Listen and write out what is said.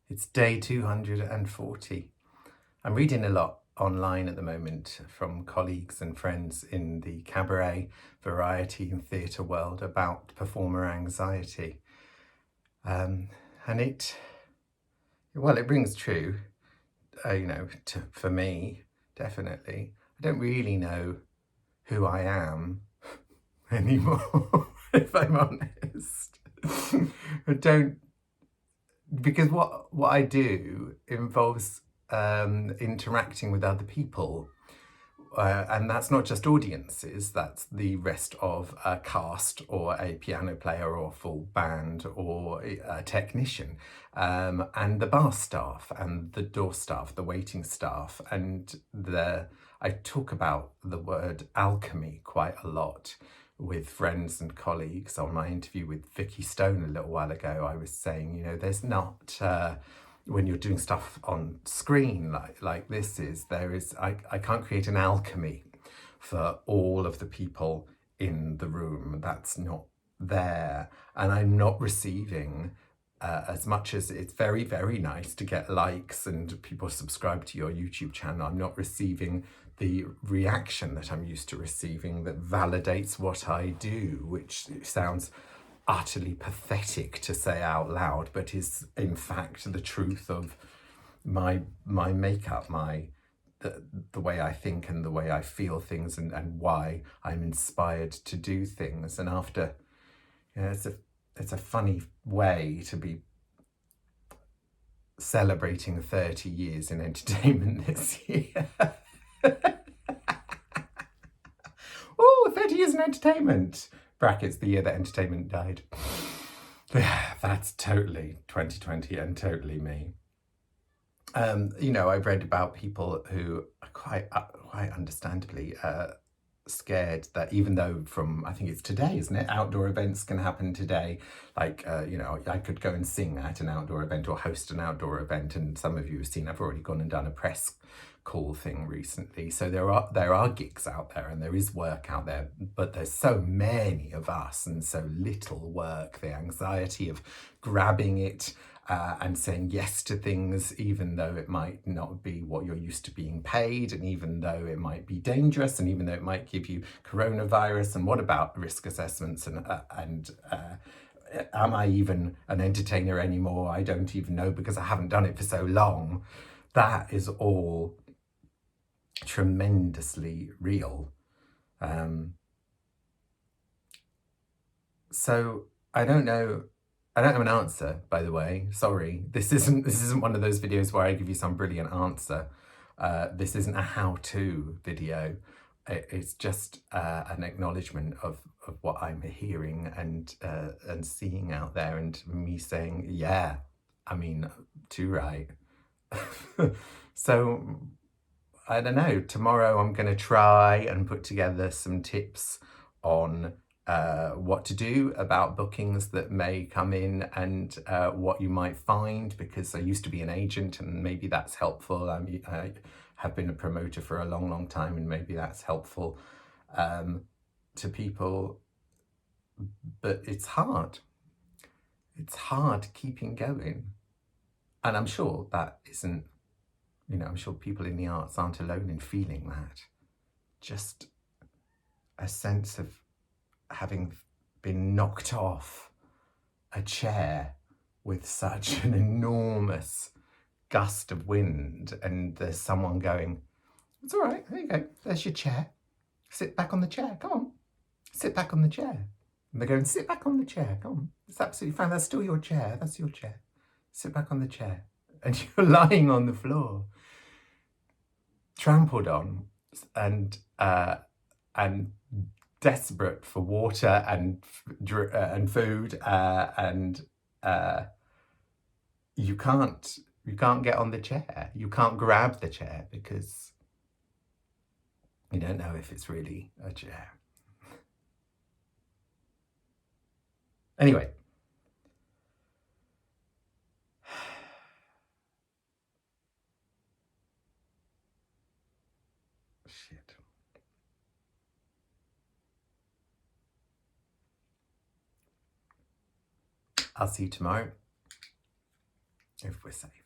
It's day 240. I'm reading a lot online at the moment from colleagues and friends in the cabaret, variety and theatre world about performer anxiety. And it rings true, for me, definitely. I don't really know who I am anymore, if I'm honest. I don't, because what I do involves interacting with other people. And that's not just audiences, that's the rest of a cast or a piano player or a full band or a technician, and the bar staff and the door staff, the waiting staff. And I talk about the word alchemy quite a lot with friends and colleagues. On my interview with Vicky Stone a little while ago, I was saying, there's not... when you're doing stuff on screen like this is, I can't create an alchemy for all of the people in the room. That's not there. And I'm not receiving, as much as it's very, very nice to get likes and people subscribe to your YouTube channel, I'm not receiving the reaction that I'm used to receiving that validates what I do, which sounds utterly pathetic to say out loud, but is in fact the truth of my makeup, the way I think and the way I feel things, and why I'm inspired to do things. And after, it's a funny way to be celebrating 30 years in entertainment this year. Oh, 30 years in entertainment! Brackets, the year that entertainment died. That's totally 2020 and totally me. I've read about people who are quite understandably scared that even though I think it's today, isn't it? Outdoor events can happen today. I could go and sing at an outdoor event or host an outdoor event, and some of you have seen I've already gone and done a press call thing recently. So there are gigs out there and there is work out there, but there's so many of us and so little work. The anxiety of grabbing it and saying yes to things, even though it might not be what you're used to being paid, and even though it might be dangerous, and even though it might give you coronavirus. And what about risk assessments? And am I even an entertainer anymore? I don't even know, because I haven't done it for so long. That is all tremendously real. So I don't know. I don't have an answer, by the way. Sorry, this isn't one of those videos where I give you some brilliant answer. This isn't a how-to video. It's just an acknowledgement of what I'm hearing and seeing out there, and me saying, yeah, I mean, too right. So I don't know. Tomorrow I'm going to try and put together some tips on what to do about bookings that may come in, and what you might find, because I used to be an agent and maybe that's helpful. I have been a promoter for a long, long time, and maybe that's helpful to people. But it's hard. It's hard keeping going. And I'm sure that isn't, I'm sure people in the arts aren't alone in feeling that. Just a sense of having been knocked off a chair with such an enormous gust of wind, and there's someone going, it's all right, there you go, there's your chair, sit back on the chair, come on, sit back on the chair. And they're going, sit back on the chair, come on, it's absolutely fine, that's still your chair, that's your chair, sit back on the chair. And you're lying on the floor, trampled on, and desperate for water and food, and you can't get on the chair. You can't grab the chair because you don't know if it's really a chair. Anyway, shit. I'll see you tomorrow. if we're safe.